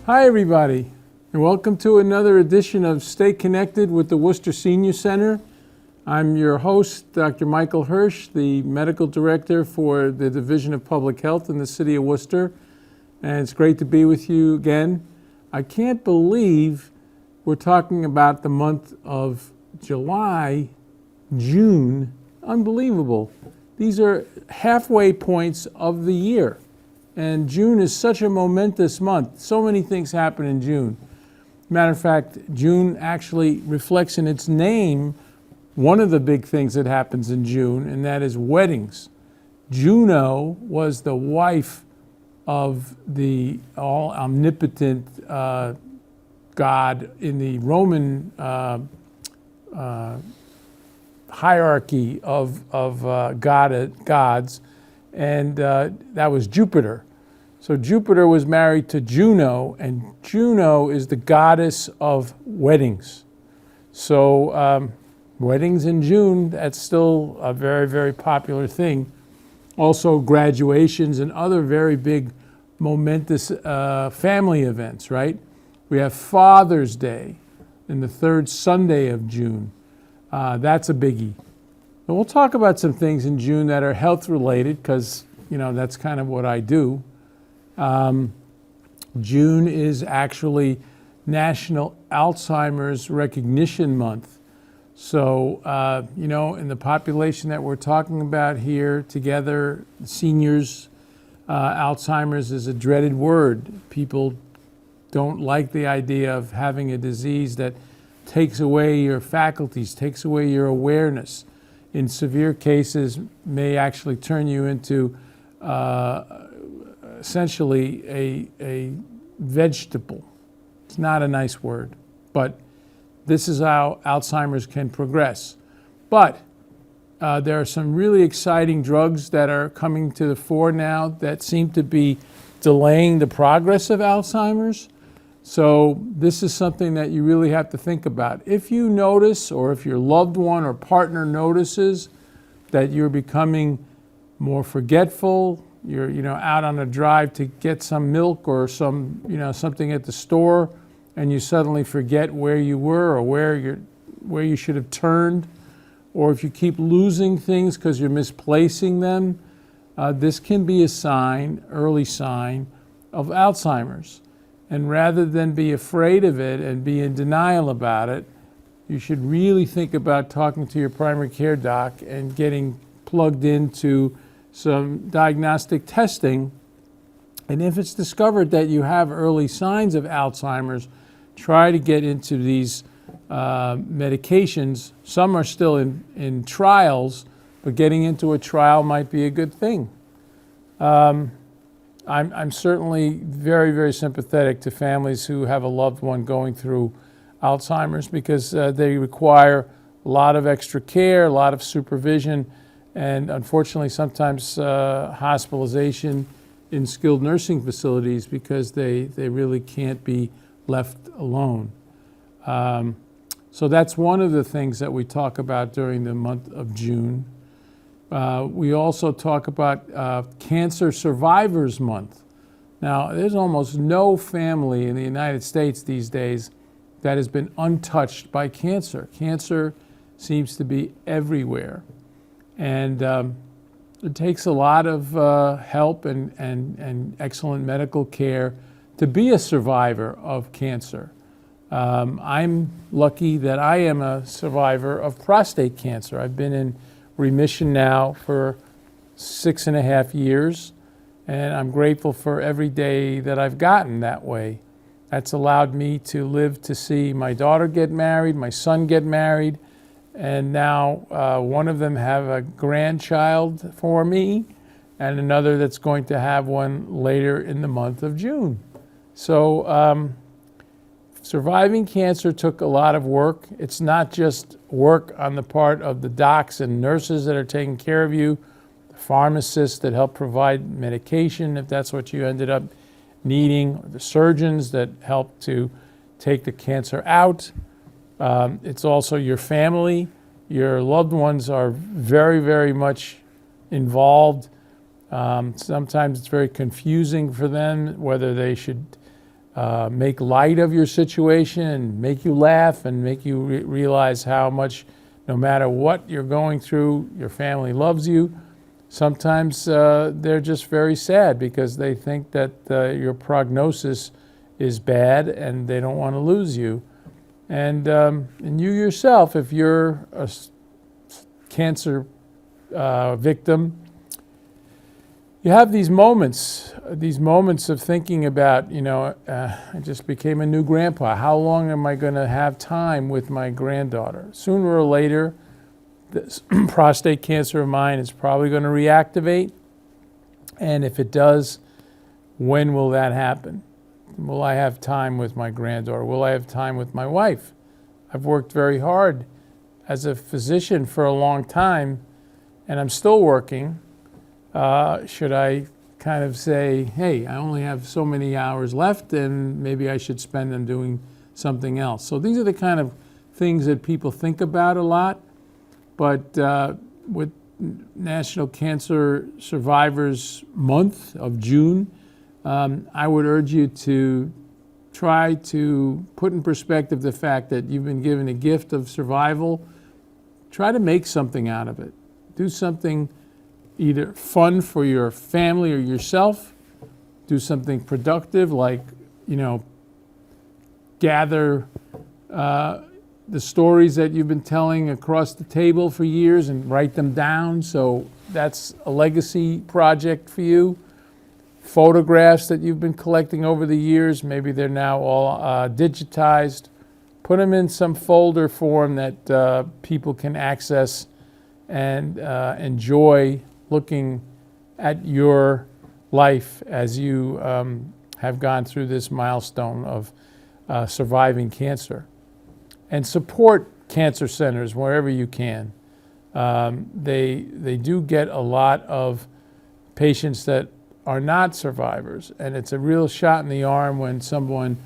Hi everybody, and welcome to another edition of Stay Connected with the Worcester Senior Center. I'm your host, Dr. Michael Hirsch, the Medical Director for the Division of Public Health in the City of Worcester, and it's great to be with you again. I can't believe we're talking about the month of July, June. Unbelievable. These are halfway points of the year. And June is such a momentous month. So many things happen in June. Matter of fact, June actually reflects in its name one of the big things that happens in June, and that is weddings. Juno was the wife of the all-omnipotent god in the Roman hierarchy of gods, and that was Jupiter. So Jupiter was married to Juno, and Juno is the goddess of weddings. So weddings in June, that's still a very, very popular thing. Also graduations and other very big momentous family events, right? We have Father's Day in the third Sunday of June. That's a biggie. And we'll talk about some things in June that are health related because, you know, that's kind of what I do. June is actually National Alzheimer's Recognition Month. So, you know, in the population that we're talking about here together, seniors, Alzheimer's is a dreaded word. People don't like the idea of having a disease that takes away your faculties, takes away your awareness. In severe cases, may actually turn you into essentially a vegetable. It's not a nice word, but this is how Alzheimer's can progress. But there are some really exciting drugs that are coming to the fore now that seem to be delaying the progress of Alzheimer's. So this is something that you really have to think about. If you notice, or if your loved one or partner notices that you're becoming more forgetful, you're out on a drive to get some milk or some something at the store, and you suddenly forget where you were or where you should have turned, or if you keep losing things because you're misplacing them, this can be a sign, early sign of Alzheimer's. And rather than be afraid of it and be in denial about it, you should really think about talking to your primary care doc and getting plugged into some diagnostic testing. And if it's discovered that you have early signs of Alzheimer's, try to get into these medications. Some are still in trials, but getting into a trial might be a good thing. I'm certainly very, very sympathetic to families who have a loved one going through Alzheimer's because they require a lot of extra care, a lot of supervision, and unfortunately sometimes hospitalization in skilled nursing facilities because they really can't be left alone. So that's one of the things that we talk about during the month of June. We also talk about Cancer Survivors Month. Now, there's almost no family in the United States these days that has been untouched by cancer. Cancer seems to be everywhere. And it takes a lot of help and excellent medical care to be a survivor of cancer. I'm lucky that I am a survivor of prostate cancer. I've been in remission now for 6.5 years, and I'm grateful for every day that I've gotten that way. That's allowed me to live to see my daughter get married, my son get married, and now one of them have a grandchild for me, and another that's going to have one later in the month of June. So surviving cancer took a lot of work. It's not just work on the part of the docs and nurses that are taking care of you, the pharmacists that help provide medication if that's what you ended up needing, or the surgeons that help to take the cancer out. It's also your family. Your loved ones are very, very much involved. Sometimes it's very confusing for them whether they should make light of your situation and make you laugh and make you realize how much, no matter what you're going through, your family loves you. Sometimes they're just very sad because they think that your prognosis is bad and they don't want to lose you. And you yourself, if you're a cancer victim, you have these moments of thinking about, I just became a new grandpa. How long am I going to have time with my granddaughter? Sooner or later, this prostate cancer of mine is probably going to reactivate. And if it does, when will that happen? Will I have time with my granddaughter? Will I have time with my wife? I've worked very hard as a physician for a long time, and I'm still working. Should I kind of say, hey, I only have so many hours left and maybe I should spend them doing something else? So these are the kind of things that people think about a lot. But with National Cancer Survivors Month of June, I would urge you to try to put in perspective the fact that you've been given a gift of survival. Try to make something out of it. Do something either fun for your family or yourself. Do something productive, like, gather the stories that you've been telling across the table for years and write them down. So that's a legacy project for you. Photographs that you've been collecting over the years, maybe they're now all digitized. Put them in some folder form that people can access and enjoy looking at your life as you have gone through this milestone of surviving cancer. And support cancer centers wherever you can. They do get a lot of patients that are not survivors, and it's a real shot in the arm when someone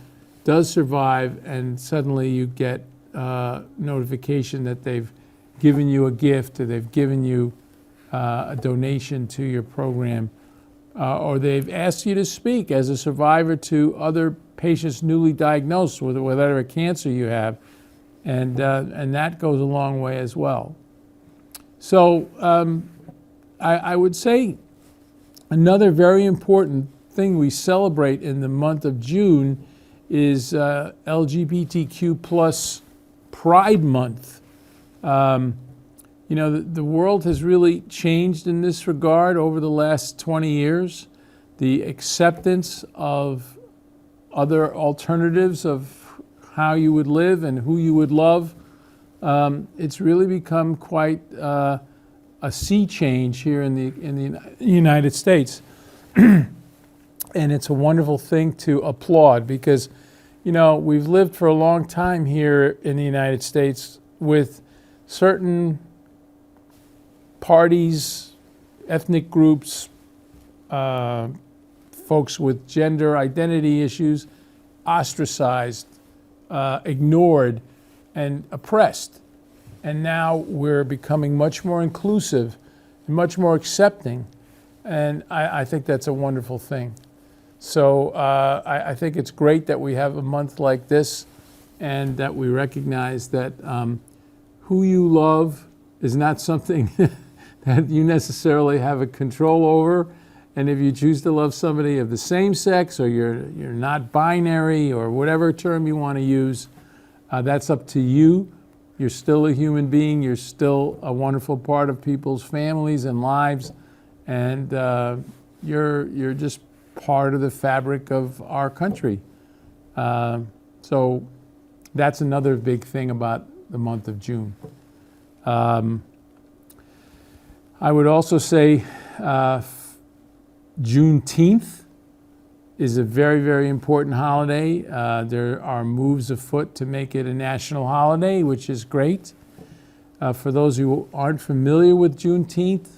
does survive and suddenly you get notification that they've given you a gift, or they've given you a donation to your program, or they've asked you to speak as a survivor to other patients newly diagnosed with whatever cancer you have. And that goes a long way as well. So I would say another very important thing we celebrate in the month of June is LGBTQ plus Pride Month. The world has really changed in this regard over the last 20 years. The acceptance of other alternatives of how you would live and who you would love. It's really become quite a sea change here in the United States. And it's a wonderful thing to applaud because, we've lived for a long time here in the United States with certain parties, ethnic groups, folks with gender identity issues ostracized, ignored, and oppressed. And now we're becoming much more inclusive and much more accepting. And I think that's a wonderful thing. So I think it's great that we have a month like this and that we recognize that who you love is not something that you necessarily have a control over. And if you choose to love somebody of the same sex, or you're not binary, or whatever term you want to use, that's up to you. You're still a human being. You're still a wonderful part of people's families and lives. And you're just part of the fabric of our country. So that's another big thing about the month of June. I would also say Juneteenth is a very, very important holiday. There are moves afoot to make it a national holiday, which is great. For those who aren't familiar with Juneteenth,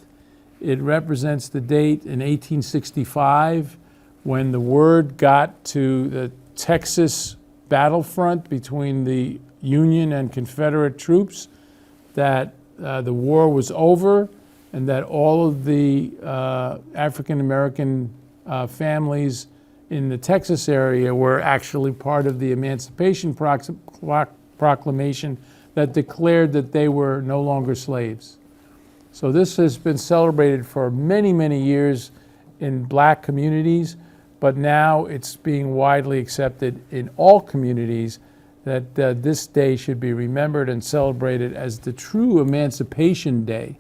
it represents the date in 1865 when the word got to the Texas battlefront between the Union and Confederate troops that the war was over and that all of the African American families in the Texas area were actually part of the Emancipation Proclamation that declared that they were no longer slaves. So this has been celebrated for many, many years in black communities, but now it's being widely accepted in all communities that this day should be remembered and celebrated as the true Emancipation Day.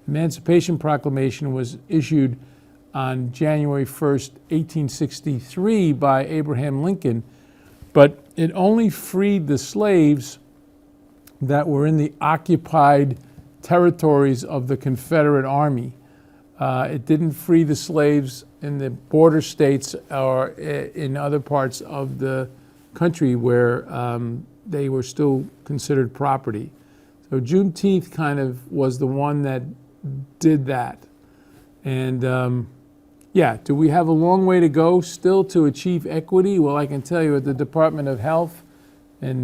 Emancipation Proclamation was issued on January 1st, 1863 by Abraham Lincoln, but it only freed the slaves that were in the occupied territories of the Confederate Army. It didn't free the slaves in the border states or in other parts of the country where they were still considered property. So Juneteenth kind of was the one that did that. And yeah, do we have a long way to go still to achieve equity? Well, I can tell you at the Department of Health, and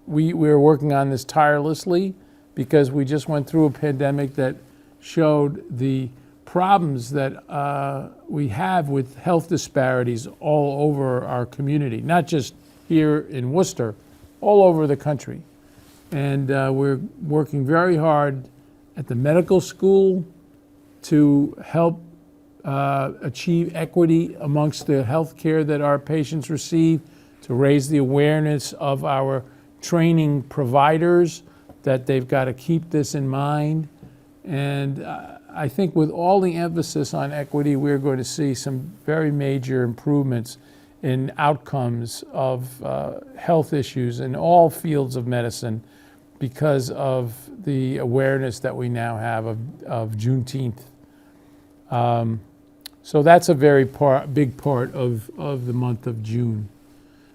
we're working on this tirelessly because we just went through a pandemic that showed the problems that we have with health disparities all over our community, not just here in Worcester, all over the country. And we're working very hard at the medical school to help achieve equity amongst the health care that our patients receive, to raise the awareness of our training providers that they've got to keep this in mind. And I think with all the emphasis on equity, we're going to see some very major improvements in outcomes of health issues in all fields of medicine because of the awareness that we now have of Juneteenth. So that's a very big part of the month of June.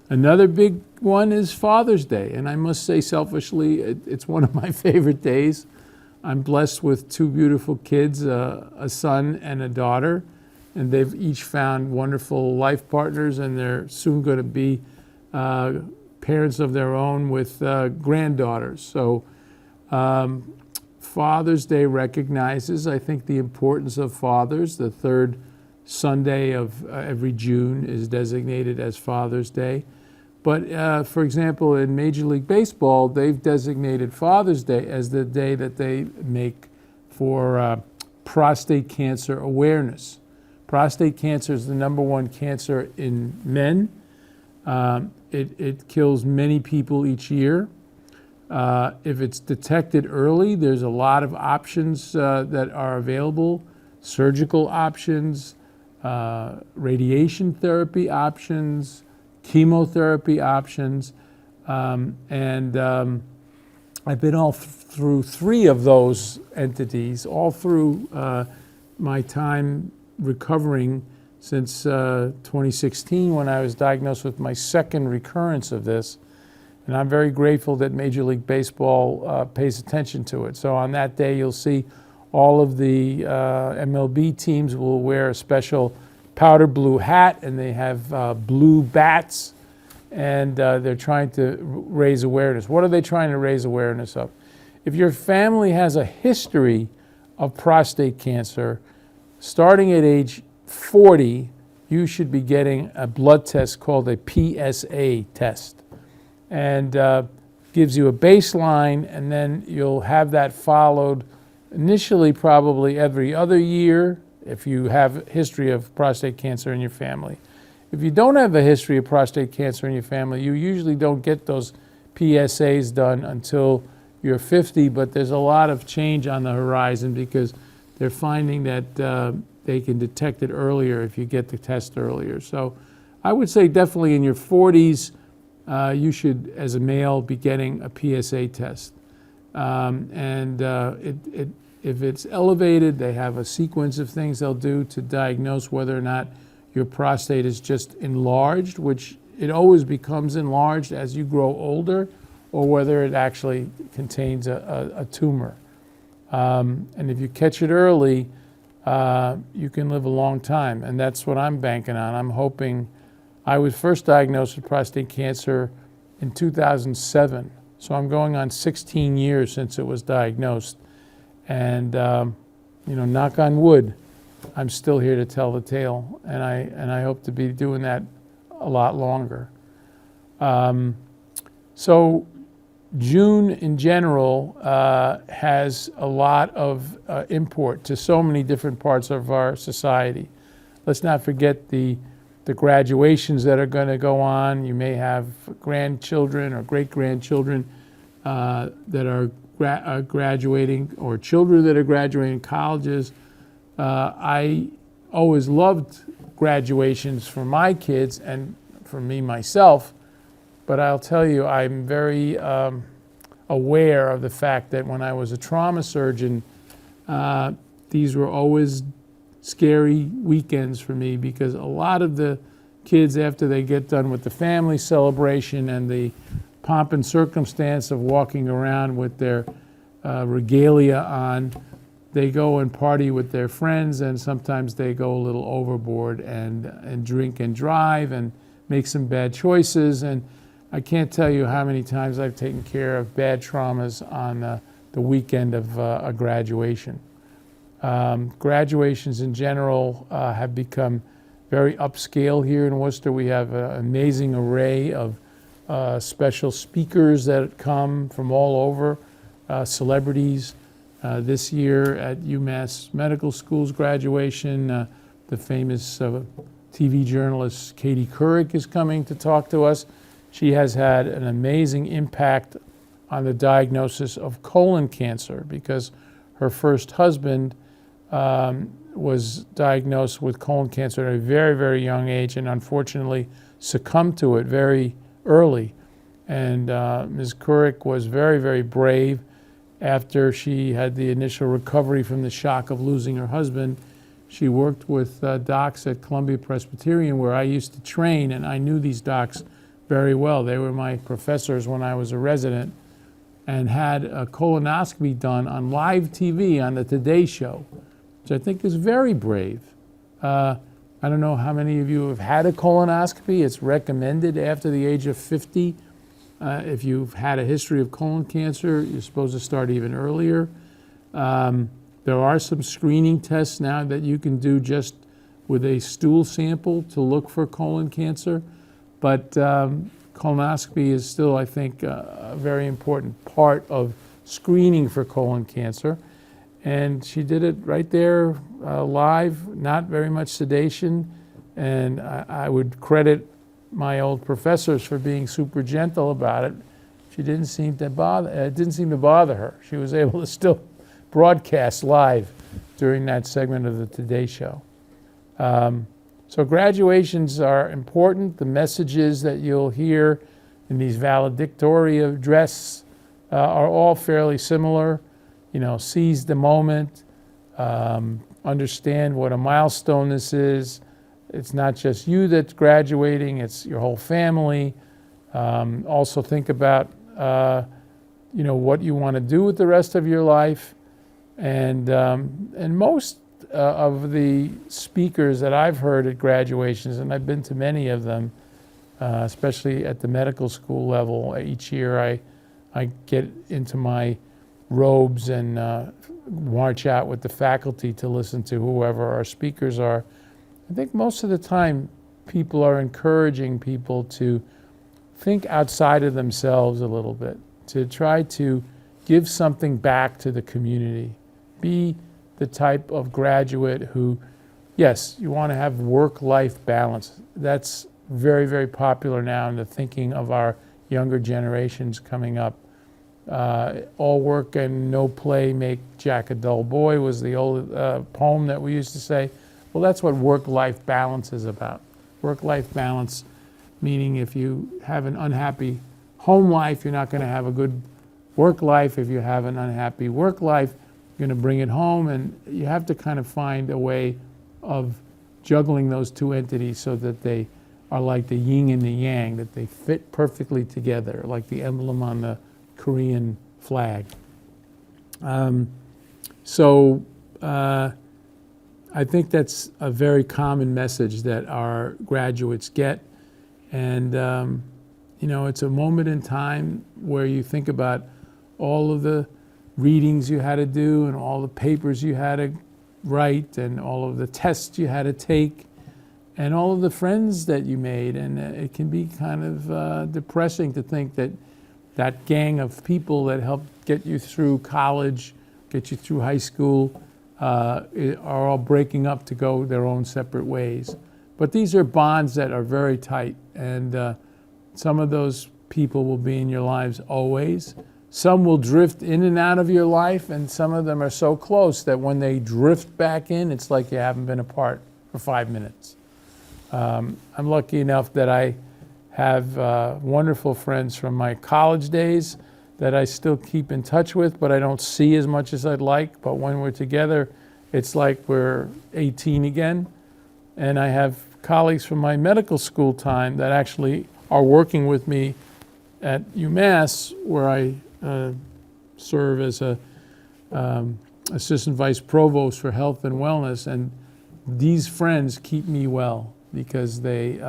Another big one is Father's Day, and I must say selfishly, it's one of my favorite days. I'm blessed with two beautiful kids, a son and a daughter, and they've each found wonderful life partners, and they're soon going to be parents of their own with granddaughters. So Father's Day recognizes, I think, the importance of fathers. The third Sunday of every June is designated as Father's Day. But for example, in Major League Baseball, they've designated Father's Day as the day that they make for prostate cancer awareness. Prostate cancer is the #1 cancer in men. It kills many people each year. If it's detected early, there's a lot of options that are available: surgical options, radiation therapy options, chemotherapy options, and I've been all through 3 of those entities, all through my time recovering since 2016 when I was diagnosed with my second recurrence of this. And I'm very grateful that Major League Baseball pays attention to it. So on that day, you'll see all of the MLB teams will wear a special powder blue hat, and they have blue bats, and they're trying to raise awareness. What are they trying to raise awareness of? If your family has a history of prostate cancer, starting at age 40, you should be getting a blood test called a PSA test, and gives you a baseline, and then you'll have that followed initially probably every other year if you have a history of prostate cancer in your family. If you don't have a history of prostate cancer in your family, you usually don't get those PSAs done until you're 50, but there's a lot of change on the horizon because they're finding that they can detect it earlier if you get the test earlier. So I would say definitely in your 40s, you should, as a male, be getting a PSA test. If it's elevated, they have a sequence of things they'll do to diagnose whether or not your prostate is just enlarged, which it always becomes enlarged as you grow older, or whether it actually contains a tumor. And if you catch it early, you can live a long time, and that's what I'm banking on. I'm hoping. I was first diagnosed with prostate cancer in 2007, so I'm going on 16 years since it was diagnosed. And, knock on wood, I'm still here to tell the tale, and I hope to be doing that a lot longer. So June in general has a lot of import to so many different parts of our society. Let's not forget the graduations that are going to go on. You may have grandchildren or great-grandchildren that are graduating, or children that are graduating colleges. I always loved graduations for my kids and for me myself, but I'll tell you, I'm very aware of the fact that when I was a trauma surgeon, these were always scary weekends for me, because a lot of the kids, after they get done with the family celebration and the pomp and circumstance of walking around with their regalia on, they go and party with their friends, and sometimes they go a little overboard and drink and drive and make some bad choices. And I can't tell you how many times I've taken care of bad traumas on the weekend of a graduation. Graduations in general have become very upscale here in Worcester. We have an amazing array of special speakers that come from all over, celebrities. This year at UMass Medical School's graduation, the famous TV journalist Katie Couric is coming to talk to us. She has had an amazing impact on the diagnosis of colon cancer, because her first husband was diagnosed with colon cancer at a very, very young age, and unfortunately succumbed to it very early. And Ms. Couric was very, very brave. After she had the initial recovery from the shock of losing her husband, she worked with docs at Columbia Presbyterian, where I used to train, and I knew these docs very well. They were my professors when I was a resident, and had a colonoscopy done on live TV on the Today Show, which I think is very brave. I don't know how many of you have had a colonoscopy. It's recommended after the age of 50. If you've had a history of colon cancer, you're supposed to start even earlier. There are some screening tests now that you can do just with a stool sample to look for colon cancer. But colonoscopy is still, I think, a very important part of screening for colon cancer. And she did it right there live, not very much sedation. And I would credit my old professors for being super gentle about it. She didn't seem to bother. It didn't seem to bother her. She was able to still broadcast live during that segment of the Today Show. So graduations are important. The messages that you'll hear in these valedictory address are all fairly similar. You know, seize the moment, understand what a milestone this is. It's not just you that's graduating, it's your whole family. Also think about, what you want to do with the rest of your life. And most of the speakers that I've heard at graduations, and I've been to many of them, especially at the medical school level, each year I get into my robes and march out with the faculty to listen to whoever our speakers are. I think most of the time people are encouraging people to think outside of themselves a little bit, to try to give something back to the community. Be the type of graduate who, yes, you want to have work-life balance. That's very, very popular now in the thinking of our younger generations coming up. All work and no play make Jack a dull boy was the old poem that we used to say. Well, that's what work-life balance is about. Work-life balance, meaning if you have an unhappy home life, you're not going to have a good work life. If you have an unhappy work life, you're going to bring it home, and you have to kind of find a way of juggling those two entities so that they are like the yin and the yang, that they fit perfectly together, like the emblem on the Korean flag. I think that's a very common message that our graduates get. And, it's a moment in time where you think about all of the readings you had to do and all the papers you had to write and all of the tests you had to take and all of the friends that you made. And it can be kind of depressing to think that that gang of people that helped get you through college, get you through high school, are all breaking up to go their own separate ways. But these are bonds that are very tight, and some of those people will be in your lives always. Some will drift in and out of your life, and some of them are so close that when they drift back in, it's like you haven't been apart for 5 minutes. I'm lucky enough that I have wonderful friends from my college days that I still keep in touch with, but I don't see as much as I'd like. But when we're together, it's like we're 18 again. And I have colleagues from my medical school time that actually are working with me at UMass, where I serve as a assistant vice provost for health and wellness. And these friends keep me well because they've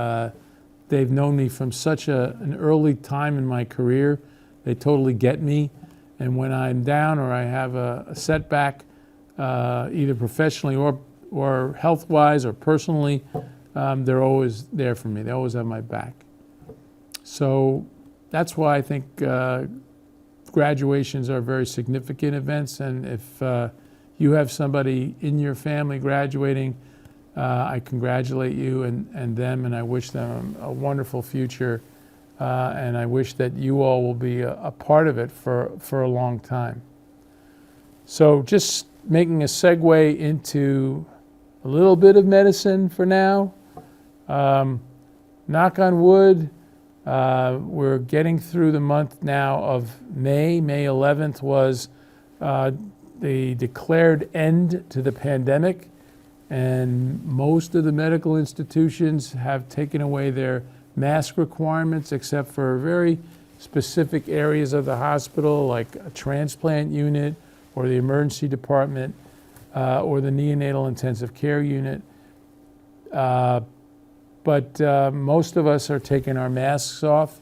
known me from such an early time in my career. They totally get me. And when I'm down or I have a setback, either professionally or health-wise or personally, they're always there for me. They always have my back. So that's why I think graduations are very significant events. And if you have somebody in your family graduating, I congratulate you and them, and I wish them a wonderful future. And I wish that you all will be a part of it for a long time. So just making a segue into a little bit of medicine for now. Knock on wood, we're getting through the month now of May. May 11th was the declared end to the pandemic, and most of the medical institutions have taken away their mask requirements, except for very specific areas of the hospital, like a transplant unit or the emergency department or the neonatal intensive care unit. But most of us are taking our masks off,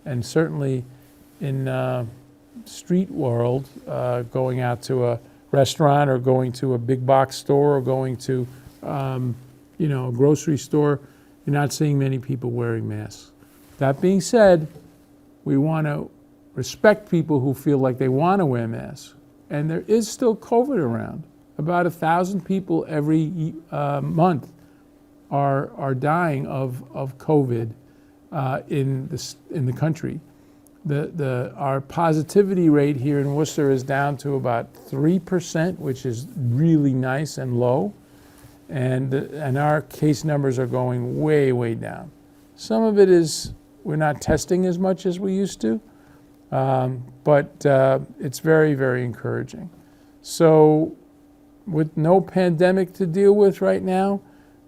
and certainly in street world, going out to a restaurant or going to a big box store or going to a grocery store, you're not seeing many people wearing masks. That being said, we want to respect people who feel like they want to wear masks. And there is still COVID around. About 1,000 people every month are dying of COVID in the country. Our positivity rate here in Worcester is down to about 3%, which is really nice and low. And our case numbers are going way, way down. Some of it is we're not testing as much as we used to, but it's very, very encouraging. So with no pandemic to deal with right now,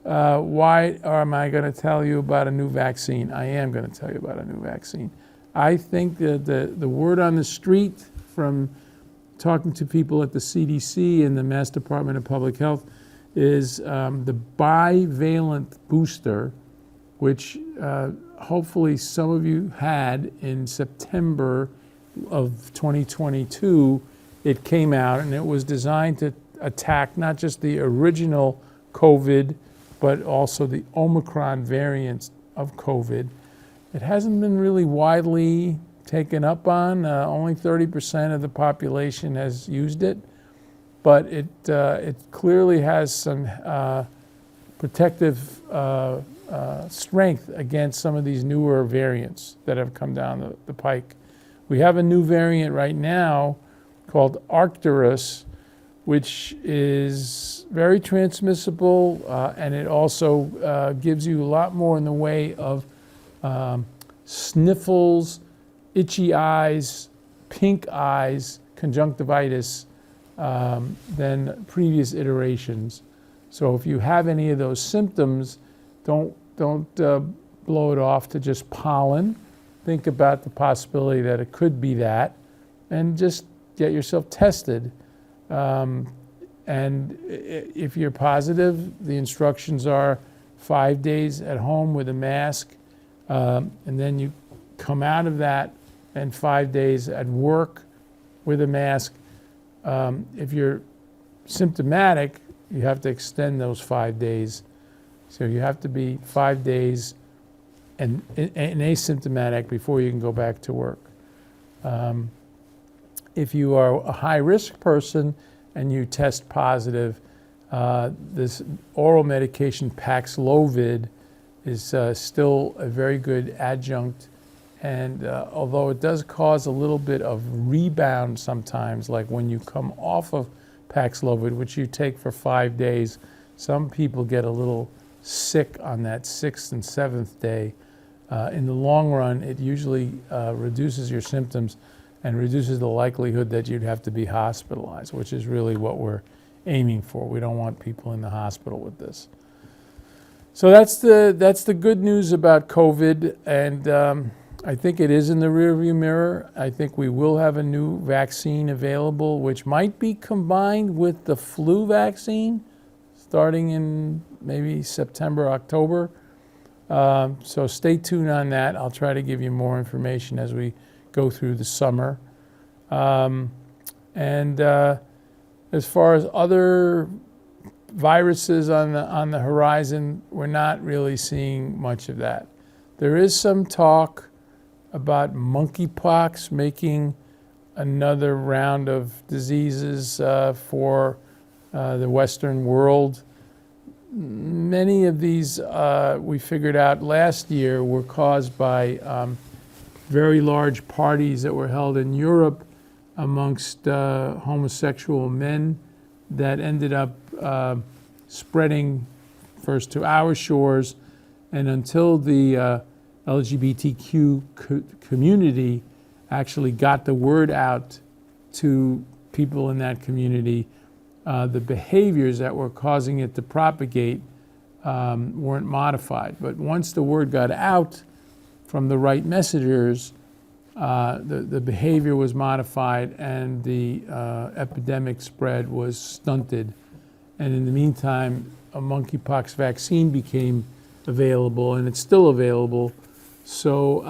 why am I going to tell you about a new vaccine? I am going to tell you about a new vaccine. I think that the word on the street from talking to people at the CDC and the Mass Department of Public Health is the bivalent booster, which hopefully some of you had in September of 2022. It came out, and it was designed to attack not just the original COVID, but also the Omicron variants of COVID. It hasn't been really widely taken up on. Only 30% of the population has used it. But it clearly has some protective strength against some of these newer variants that have come down the pike. We have a new variant right now called Arcturus, which is very transmissible, and it also gives you a lot more in the way of sniffles, itchy eyes, pink eyes, conjunctivitis, than previous iterations. So if you have any of those symptoms, don't blow it off to just pollen. Think about the possibility that it could be that, and just get yourself tested. And if you're positive, the instructions are 5 days at home with a mask, and then you come out of that and 5 days at work with a mask. If you're symptomatic, you have to extend those 5 days. So you have to be 5 days and asymptomatic before you can go back to work. If you are a high-risk person and you test positive, this oral medication Paxlovid is still a very good adjunct. And although it does cause a little bit of rebound sometimes, like when you come off of Paxlovid, which you take for 5 days, some people get a little sick on that 6th and 7th day. In the long run, it usually reduces your symptoms and reduces the likelihood that you'd have to be hospitalized, which is really what we're aiming for. We don't want people in the hospital with this. So that's the good news about COVID, and I think it is in the rearview mirror. I think we will have a new vaccine available, which might be combined with the flu vaccine starting in maybe September, October. So stay tuned on that. I'll try to give you more information as we go through the summer. As far as other viruses on the horizon, we're not really seeing much of that. There is some talk about monkeypox making another round of diseases for the Western world. Many of these, we figured out last year, were caused by very large parties that were held in Europe amongst homosexual men that ended up spreading first to our shores, and until the LGBTQ community actually got the word out to people in that community, the behaviors that were causing it to propagate weren't modified. But once the word got out from the right messengers, the behavior was modified and the epidemic spread was stunted. And in the meantime, a monkeypox vaccine became available, and it's still available. So,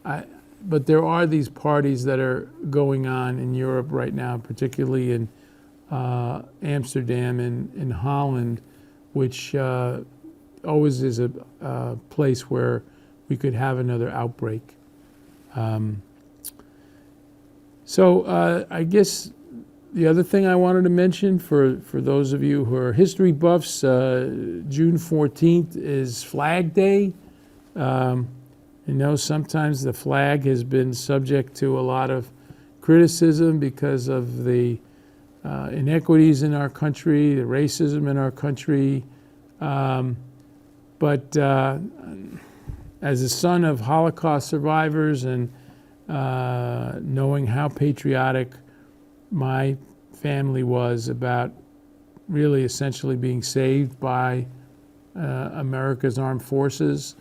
but there are these parties that are going on in Europe right now, particularly in Amsterdam and in Holland, which always is a place where we could have another outbreak. I guess the other thing I wanted to mention for those of you who are history buffs, June 14th is Flag Day. Sometimes the flag has been subject to a lot of criticism because of the inequities in our country, the racism in our country. But as a son of Holocaust survivors and knowing how patriotic my family was about really essentially being saved by America's armed forces,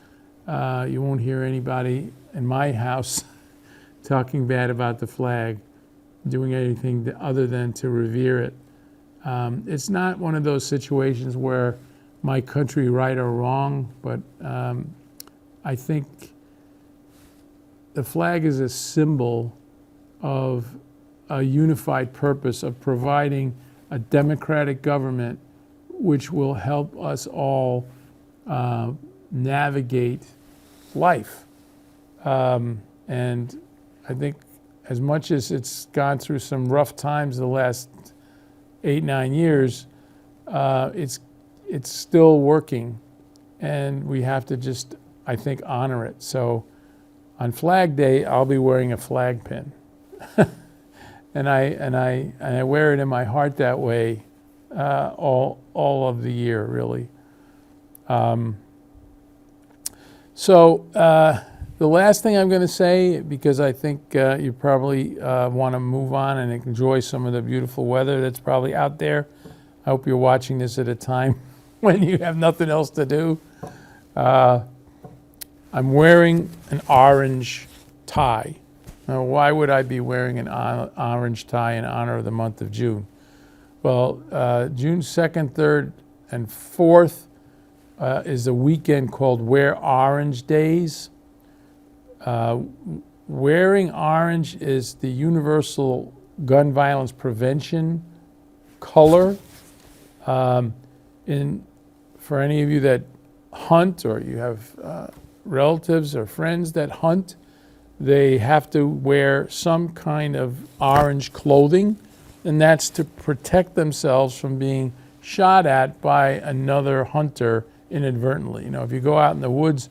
you won't hear anybody in my house talking bad about the flag, doing anything other than to revere it. It's not one of those situations where my country right or wrong, but I think the flag is a symbol of a unified purpose of providing a democratic government which will help us all navigate life. And I think as much as it's gone through some rough times the last 8-9 years, it's still working, and we have to just, I think, honor it. So on Flag Day, I'll be wearing a flag pin. And I wear it in my heart that way all of the year, really. The last thing I'm going to say, because I think you probably want to move on and enjoy some of the beautiful weather that's probably out there. I hope you're watching this at a time when you have nothing else to do. I'm wearing an orange tie. Now, why would I be wearing an orange tie in honor of the month of June? Well, June 2nd, 3rd, and 4th is a weekend called Wear Orange Days. Wearing orange is the universal gun violence prevention color. For any of you that hunt, or you have relatives or friends that hunt, they have to wear some kind of orange clothing, and that's to protect themselves from being shot at by another hunter inadvertently. If you go out in the woods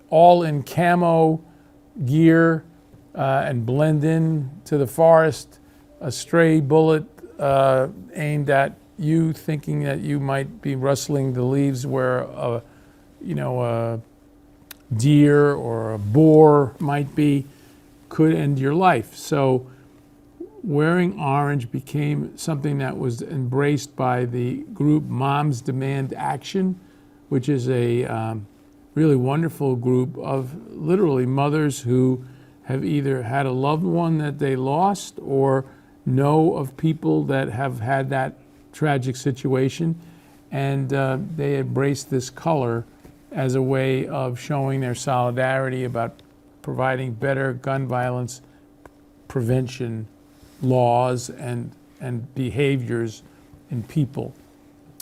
all in camo gear and blend in to the forest, a stray bullet aimed at you, thinking that you might be rustling the leaves where a deer or a boar might be, could end your life. So wearing orange became something that was embraced by the group Moms Demand Action, which is a really wonderful group of literally mothers who have either had a loved one that they lost or know of people that have had that tragic situation, and they embrace this color as a way of showing their solidarity about providing better gun violence prevention laws and behaviors in people.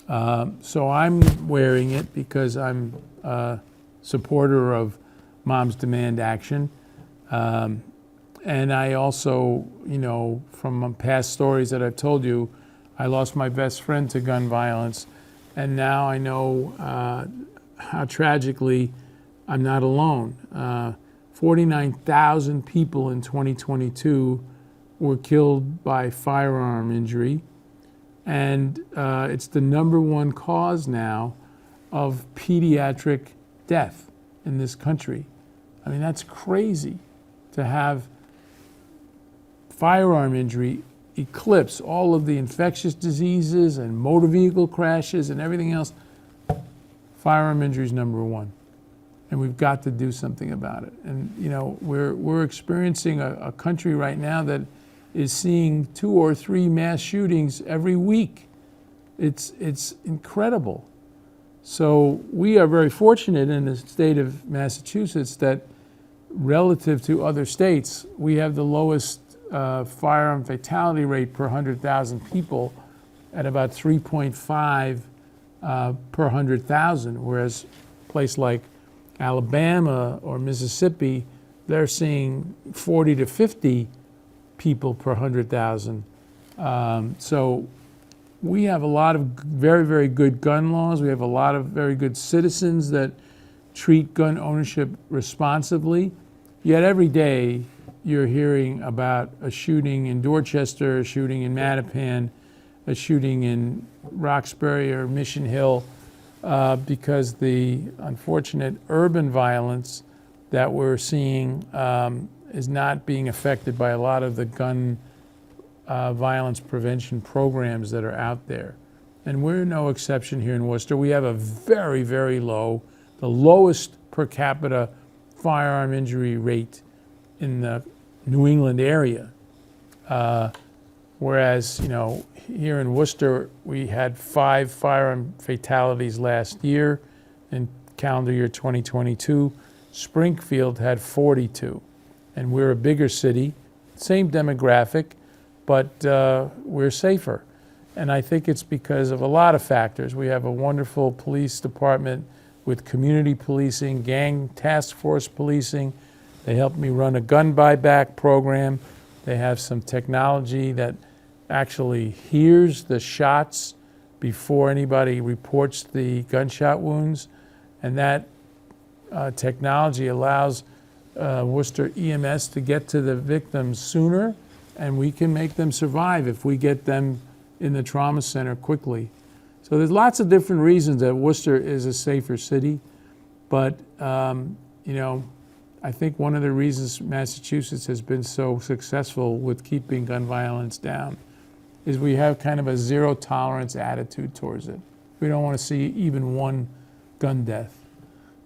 So I'm wearing it because I'm a supporter of Moms Demand Action. And I also, from past stories that I've told you, I lost my best friend to gun violence. And now I know how tragically I'm not alone. 49,000 people in 2022 were killed by firearm injury. And it's the #1 cause now of pediatric death in this country. I mean, that's crazy to have firearm injury eclipse all of the infectious diseases and motor vehicle crashes and everything else. Firearm injury is #1. And we've got to do something about it. And, we're experiencing a country right now that is seeing 2 or 3 mass shootings every week. It's incredible. So we are very fortunate in the state of Massachusetts that relative to other states, we have the lowest firearm fatality rate per 100,000 people at about 3.5 per 100,000, whereas a place like Alabama or Mississippi, they're seeing 40 to 50 people per 100,000. So we have a lot of very, very good gun laws. We have a lot of very good citizens that treat gun ownership responsibly. Yet every day you're hearing about a shooting in Dorchester, a shooting in Mattapan, a shooting in Roxbury or Mission Hill, because the unfortunate urban violence that we're seeing is not being affected by a lot of the gun violence prevention programs that are out there. And we're no exception here in Worcester. We have a very, very low, the lowest per capita firearm injury rate in the New England area. Whereas, here in Worcester, we had 5 firearm fatalities last year in calendar year 2022. Springfield had 42. And we're a bigger city, same demographic, but we're safer. And I think it's because of a lot of factors. We have a wonderful police department with community policing, gang task force policing. They helped me run a gun buyback program. They have some technology that actually hears the shots before anybody reports the gunshot wounds. And that technology allows Worcester EMS to get to the victims sooner, and we can make them survive if we get them in the trauma center quickly. So there's lots of different reasons that Worcester is a safer city, but I think one of the reasons Massachusetts has been so successful with keeping gun violence down is we have kind of a zero tolerance attitude towards it. We don't want to see even one gun death.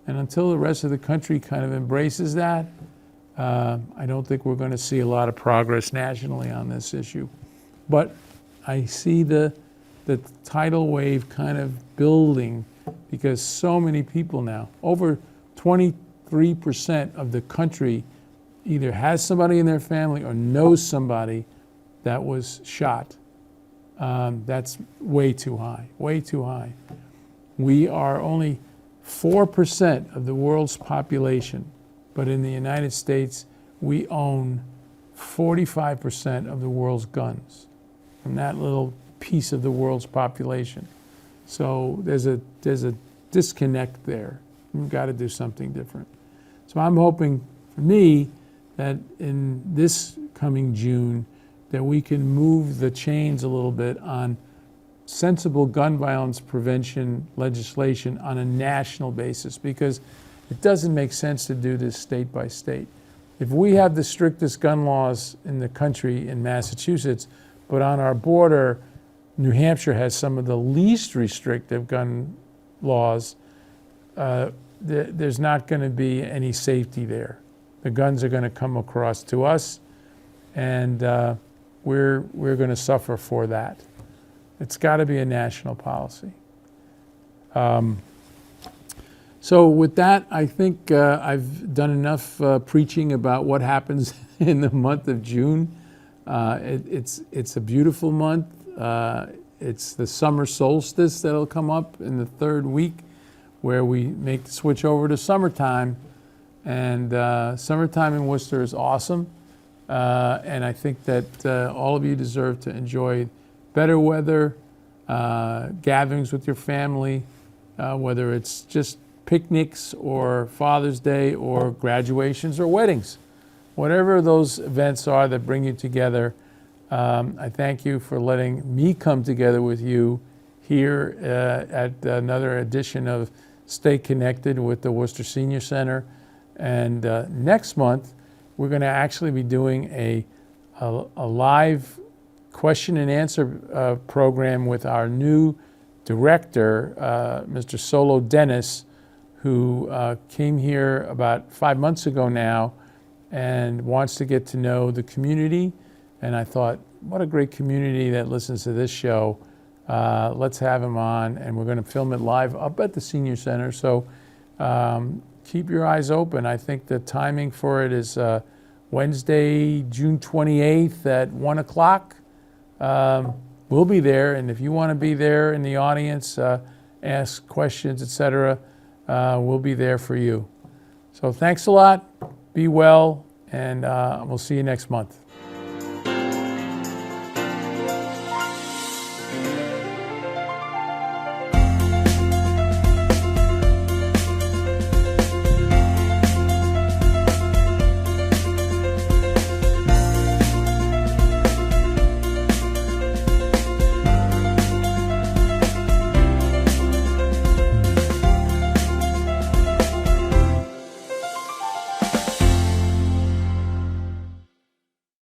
And until the rest of the country kind of embraces that, I don't think we're going to see a lot of progress nationally on this issue. But I see the tidal wave kind of building because so many people now, over 23% of the country either has somebody in their family or knows somebody that was shot That's way too high, way too high. We are only 4% of the world's population, but in the United States, we own 45% of the world's guns from that little piece of the world's population. So there's a disconnect there. We've got to do something different. So I'm hoping, for me, that in this coming June, that we can move the chains a little bit on sensible gun violence prevention legislation on a national basis, because it doesn't make sense to do this state by state. If we have the strictest gun laws in the country in Massachusetts, but on our border, New Hampshire has some of the least restrictive gun laws, there's not going to be any safety there. The guns are going to come across to us, and we're going to suffer for that. It's got to be a national policy. So with that, I think I've done enough preaching about what happens in the month of June. It's a beautiful month. It's the summer solstice that'll come up in the third week, where we make the switch over to summertime. And summertime in Worcester is awesome. And I think that all of you deserve to enjoy better weather, gatherings with your family, whether it's just picnics or Father's Day or graduations or weddings. Whatever those events are that bring you together, I thank you for letting me come together with you here at another edition of Stay Connected with the Worcester Senior Center. And next month, we're going to actually be doing a live question and answer program with our new director, Mr. Solo Dennis, who came here about 5 months ago now and wants to get to know the community. And I thought, what a great community that listens to this show. Let's have him on, and we're going to film it live up at the Senior Center. So keep your eyes open. I think the timing for it is Wednesday, June 28th at 1 o'clock. We'll be there, and if you want to be there in the audience, ask questions, etc., we'll be there for you. So thanks a lot. Be well, and we'll see you next month.